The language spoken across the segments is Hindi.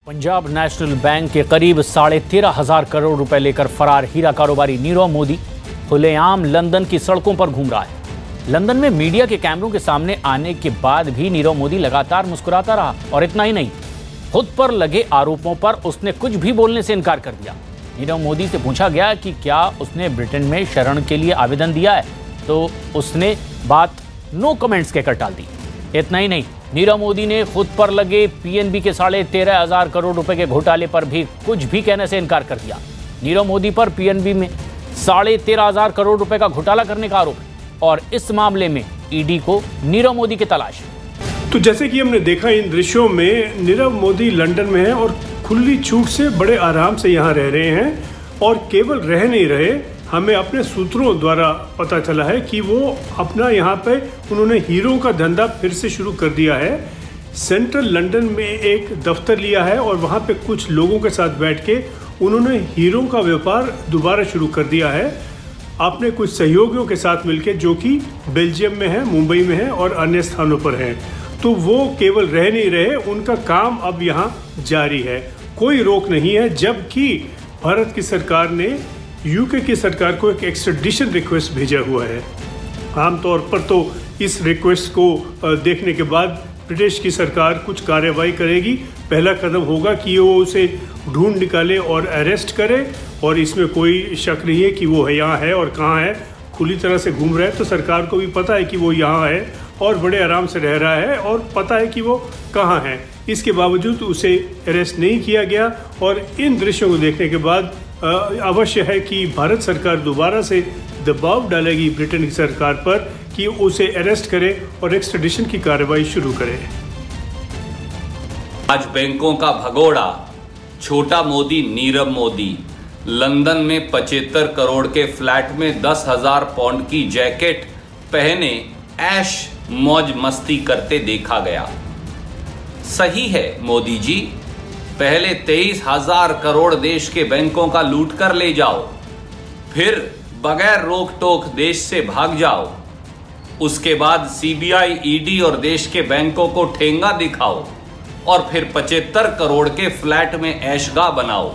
पंजाब नेशनल बैंक के करीब 13,500 करोड़ रुपए लेकर फरार हीरा कारोबारी नीरव मोदी खुलेआम लंदन की सड़कों पर घूम रहा है। लंदन में मीडिया के कैमरों के सामने आने के बाद भी नीरव मोदी लगातार मुस्कुराता रहा और इतना ही नहीं, खुद पर लगे आरोपों पर उसने कुछ भी बोलने से इनकार कर दिया। नीरव मोदी से पूछा गया कि क्या उसने ब्रिटेन में शरण के लिए आवेदन दिया है, तो उसने बात नो कमेंट्स कहकर टाल दी। इतना ही नहीं, नीरव मोदी ने खुद पर लगे पीएनबी के 13,500 करोड़ रुपए के घोटाले पर भी कुछ भी कहने से इनकार कर दिया। नीरव मोदी पर पीएनबी में 13,500 करोड़ रुपए का घोटाला करने का आरोप है और इस मामले में ईडी को नीरव मोदी की तलाश है। तो जैसे कि हमने देखा इन दृश्यों में, नीरव मोदी लंदन में है और खुली छूट से बड़े आराम से यहाँ रह रहे हैं। और केवल रह नहीं रहे, हमें अपने सूत्रों द्वारा पता चला है कि वो अपना यहाँ पे उन्होंने हीरो का धंधा फिर से शुरू कर दिया है। सेंट्रल लंदन में एक दफ्तर लिया है और वहाँ पे कुछ लोगों के साथ बैठ के उन्होंने हीरो का व्यापार दोबारा शुरू कर दिया है, अपने कुछ सहयोगियों के साथ मिलके, जो कि बेल्जियम में है, मुंबई में है और अन्य स्थानों पर है। तो वो केवल रह नहीं रहे, उनका काम अब यहाँ जारी है, कोई रोक नहीं है। जबकि भारत की सरकार ने यूके की सरकार को एक एक्स्ट्राडिशन रिक्वेस्ट भेजा हुआ है। आमतौर पर तो इस रिक्वेस्ट को देखने के बाद ब्रिटिश की सरकार कुछ कार्रवाई करेगी। पहला कदम होगा कि वो उसे ढूंढ निकाले और अरेस्ट करे, और इसमें कोई शक नहीं है कि वो यहाँ है और कहाँ है, खुली तरह से घूम रहा है। तो सरकार को भी पता है कि वो यहाँ है और बड़े आराम से रह रहा है और पता है कि वो कहाँ है। इसके बावजूद उसे अरेस्ट नहीं किया गया। और इन दृश्यों को देखने के बाद अवश्य है कि भारत सरकार दोबारा से दबाव डालेगी ब्रिटेन की सरकार पर कि उसे अरेस्ट करे और एक्स्ट्राडिशन की कार्रवाई शुरू करे। आज बैंकों का भगोड़ा, छोटा मोदी नीरव मोदी लंदन में 75 करोड़ के फ्लैट में 10,000 पाउंड की जैकेट पहने ऐश मौज मस्ती करते देखा गया। सही है मोदी जी, पहले 23,000 करोड़ देश के बैंकों का लूट कर ले जाओ, फिर बगैर रोक टोक देश से भाग जाओ, उसके बाद सीबीआई, ईडी और देश के बैंकों को ठेंगा दिखाओ और फिर 75 करोड़ के फ्लैट में ऐशगाह बनाओ।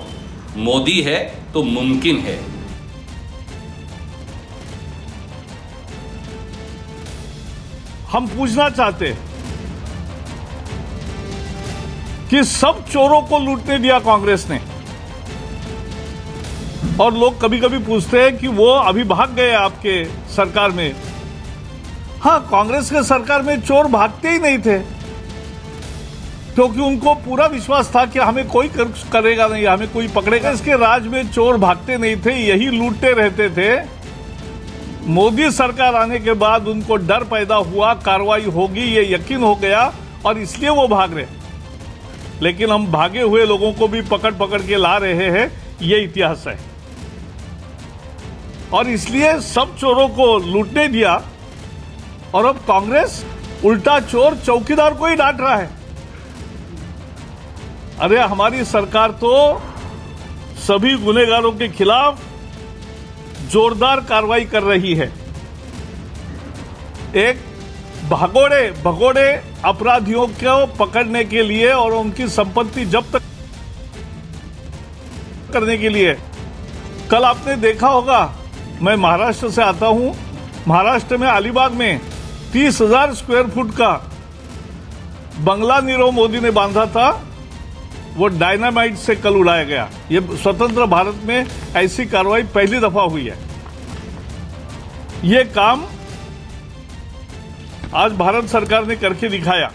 मोदी है तो मुमकिन है। हम पूछना चाहते हैं कि सब चोरों को लूटने दिया कांग्रेस ने, और लोग कभी कभी पूछते हैं कि वो अभी भाग गए आपके सरकार में। हाँ, कांग्रेस के सरकार में चोर भागते ही नहीं थे, क्योंकि उनको पूरा विश्वास था कि हमें कोई करेगा नहीं, हमें कोई पकड़ेगा। इसके राज में चोर भागते नहीं थे, यही लूटते रहते थे। मोदी सरकार आने के बाद उनको डर पैदा हुआ, कार्रवाई होगी ये यकीन हो गया और इसलिए वो भाग रहे। लेकिन हम भागे हुए लोगों को भी पकड़ पकड़ के ला रहे हैं, ये इतिहास है। और इसलिए सब चोरों को लूटने दिया और अब कांग्रेस उल्टा चोर चौकीदार को ही डांट रहा है। अरे हमारी सरकार तो सभी गुनहगारों के खिलाफ जोरदार कार्रवाई कर रही है। एक भगोड़े अपराधियों को पकड़ने के लिए और उनकी संपत्ति जब्त करने के लिए। कल आपने देखा होगा, मैं महाराष्ट्र से आता हूं, महाराष्ट्र में अलीबाग में 30,000 स्क्वायर फुट का बंगला नीरव मोदी ने बांधा था, वो डायनामाइट से कल उड़ाया गया। ये स्वतंत्र भारत में ऐसी कार्रवाई पहली दफा हुई है। ये काम आज भारत सरकार ने करके दिखाया।